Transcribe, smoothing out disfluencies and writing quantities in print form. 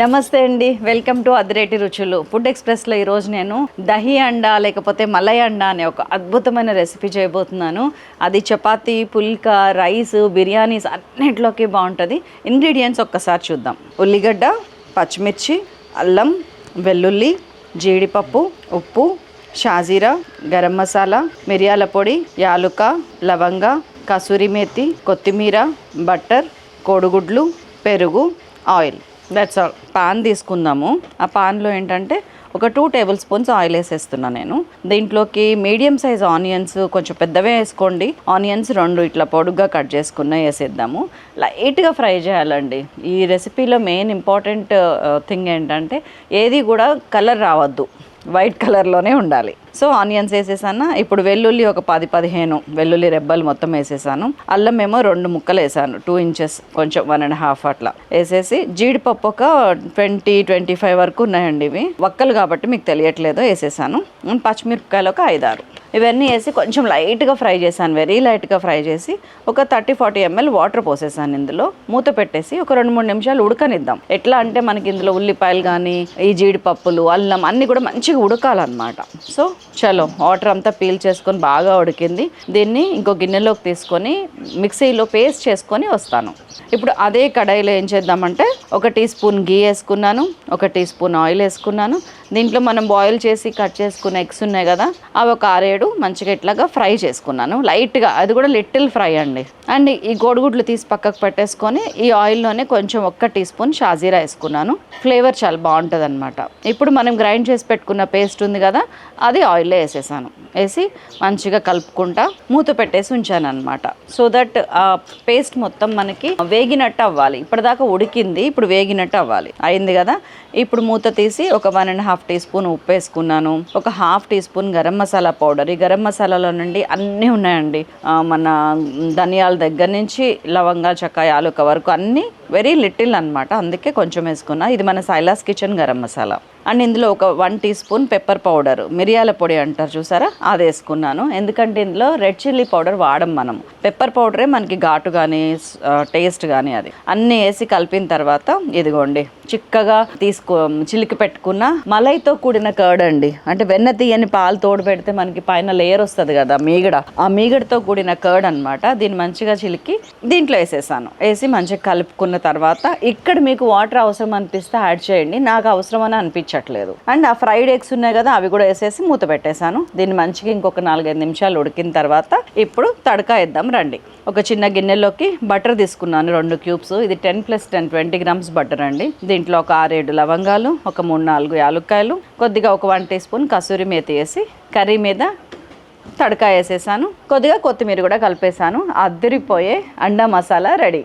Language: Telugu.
నమస్తే అండి, వెల్కమ్ టు అదిరేటి రుచులు. ఫుడ్ ఎక్స్ప్రెస్లో ఈరోజు నేను దహి అండా లేకపోతే మలై అండా అనే ఒక అద్భుతమైన రెసిపీ చేయబోతున్నాను. అది చపాతీ, పుల్కా, రైస్, బిర్యానీస్ అన్నింటిలోకి బాగుంటుంది. ఇంగ్రీడియంట్స్ ఒక్కసారి చూద్దాం. ఉల్లిగడ్డ, పచ్చిమిర్చి, అల్లం, వెల్లుల్లి, జీడిపప్పు, ఉప్పు, షాజీరా, గరం మసాలా, మిరియాల పొడి, యాలుక, లవంగ, కసూరి మేతి, కొత్తిమీర, బటర్, కోడిగుడ్లు, పెరుగు, ఆయిల్. That's all. పాన్ తీసుకుందాము. ఆ పాన్లో ఏంటంటే ఒక 2 టేబుల్ స్పూన్స్ ఆయిల్ వేసేస్తున్నాను నేను. దీంట్లోకి మీడియం సైజ్ ఆనియన్స్, కొంచెం పెద్దవే వేసుకోండి. ఆనియన్స్ 2 ఇట్లా పొడుగ్గా కట్ చేసుకున్న వేసేద్దాము. లైట్గా ఫ్రై చేయాలండి. ఈ రెసిపీలో మెయిన్ ఇంపార్టెంట్ థింగ్ ఏంటంటే ఏది కూడా కలర్ రావద్దు, వైట్ కలర్లోనే ఉండాలి. సో ఆనియన్స్ వేసేసాను. ఇప్పుడు వెల్లుల్లి ఒక 10-15 వెల్లుల్లి రెబ్బలు మొత్తం వేసేసాను. అల్లం ఏమో 2 ముక్కలు వేసాను, 2 ఇంచెస్, కొంచెం 1.5 అట్లా వేసేసి, జీడిపప్పు ఒక 20-25 వరకు ఉన్నాయండి. ఇవి వక్కలు కాబట్టి మీకు తెలియట్లేదు, వేసేసాను. పచ్చిమిరపకాయలు ఒక 5-6 ఇవన్నీ వేసి కొంచెం లైట్గా ఫ్రై చేశాను. వెరీ లైట్గా ఫ్రై చేసి ఒక 30-40 ml వాటర్ పోసేసాను. ఇందులో మూత పెట్టేసి ఒక 2-3 నిమిషాలు ఉడకనిద్దాం. ఎట్లా అంటే మనకి ఇందులో ఉల్లిపాయలు కానీ ఈ జీడిపప్పులు, అల్లం అన్నీ కూడా మంచిగా ఉడకాలన్నమాట. సో చలో, వాటర్ అంతా పీల్ చేసుకొని బాగా ఉడికింది. దీన్ని ఇంకో గిన్నెలోకి తీసుకొని మిక్సీలో పేస్ట్ చేసుకొని వస్తాను. ఇప్పుడు అదే కడాయిలో ఏం చేద్దామంటే 1 టీ స్పూన్ గీ వేసుకున్నాను, 1 టీ స్పూన్ ఆయిల్ వేసుకున్నాను. దీంట్లో మనం బాయిల్ చేసి కట్ చేసుకున్న ఎగ్స్ ఉన్నాయి కదా, అవి ఒక 6-7 మంచిగా ఇట్లాగా ఫ్రై చేసుకున్నాను లైట్గా. అది కూడా లిటిల్ ఫ్రై అండి. అండ్ ఈ కోడిగుడ్లు తీసి పక్కకు పెట్టేసుకొని ఈ ఆయిల్లోనే కొంచెం 1 టీ స్పూన్ షాజీరా వేసుకున్నాను. ఫ్లేవర్ చాలా బాగుంటుంది అనమాట. ఇప్పుడు మనం గ్రైండ్ చేసి పెట్టుకున్న పేస్ట్ ఉంది కదా, అది ఆయిల్లో వేసేసాను. వేసి మంచిగా కలుపుకుంటా మూత పెట్టేసి ఉంచాను అనమాట. సో దట్ ఆ పేస్ట్ మొత్తం మనకి వేగినట్టు అవ్వాలి. ఇప్పటిదాకా ఉడికింది, ఇప్పుడు వేగినట్టు అవ్వాలి. అయింది కదా. ఇప్పుడు మూత తీసి ఒక 1.5 టీ స్పూన్ ఉప్పు వేసుకున్నాను. ఒక 1/2 teaspoon garam masala powder. ఈ గరం మసాలాలో నుండి అన్నీ ఉన్నాయండి. మన ధనియాల దగ్గర నుంచి లవంగా, చెక్క, యాలుక వరకు అన్నీ వెరీ లిటిల్ అనమాట. అందుకే కొంచెం వేసుకున్నా. ఇది మన Silas kitchen garam masala. And ఇందులో ఒక 1 టీ స్పూన్ పెప్పర్ పౌడర్, మిరియాల పొడి అంటారు చూసారా, అది వేసుకున్నాను. ఎందుకంటే ఇందులో రెడ్ చిల్లీ పౌడర్ వాడం మనం. పెప్పర్ పౌడరే మనకి ఘాటు కానీ టేస్ట్ కానీ అది అన్నీ వేసి కలిపిన తర్వాత ఇదిగోండి చిక్కగా చిలికి పెట్టుకున్న మలైతో కూడిన కర్డ్ అండి. అంటే వెన్న తీయని పాలు తోడు పెడితే మనకి పైన లేయర్ వస్తుంది కదా, మీగడ. ఆ మీగడతో కూడిన కర్డ్ అనమాట. దీన్ని మంచిగా చిలికి దీంట్లో వేసేసాను. వేసి మంచిగా కలుపుకున్న తర్వాత ఇక్కడ మీకు వాటర్ అవసరం అనిపిస్తే యాడ్ చేయండి. నాకు అవసరం అని అనిపించట్లేదు. అండ్ ఆ ఫ్రైడ్ ఎగ్స్ ఉన్నాయి కదా, అవి కూడా వేసేసి మూత పెట్టేశాను. దీన్ని మంచిగా ఇంకొక 4-5 నిమిషాలు ఉడికిన తర్వాత ఇప్పుడు తడకా వేద్దాం రండి. ఒక చిన్న గిన్నెలోకి బటర్ తీసుకున్నాను, 2 క్యూబ్స్. ఇది 10+10 20 గ్రామ్స్ బటర్ అండి. దీంట్లో ఒక 6-7 లవంగాలు, ఒక 3-4 యాలుక్కాయలు, కొద్దిగా ఒక 1 టీ స్పూన్ కసూరి మేతి వేసి కర్రీ మీద తడకా వేసేసాను. కొద్దిగా కొత్తిమీర కూడా కలిపేసాను. అద్దరిపోయే అండా మసాలా రెడీ.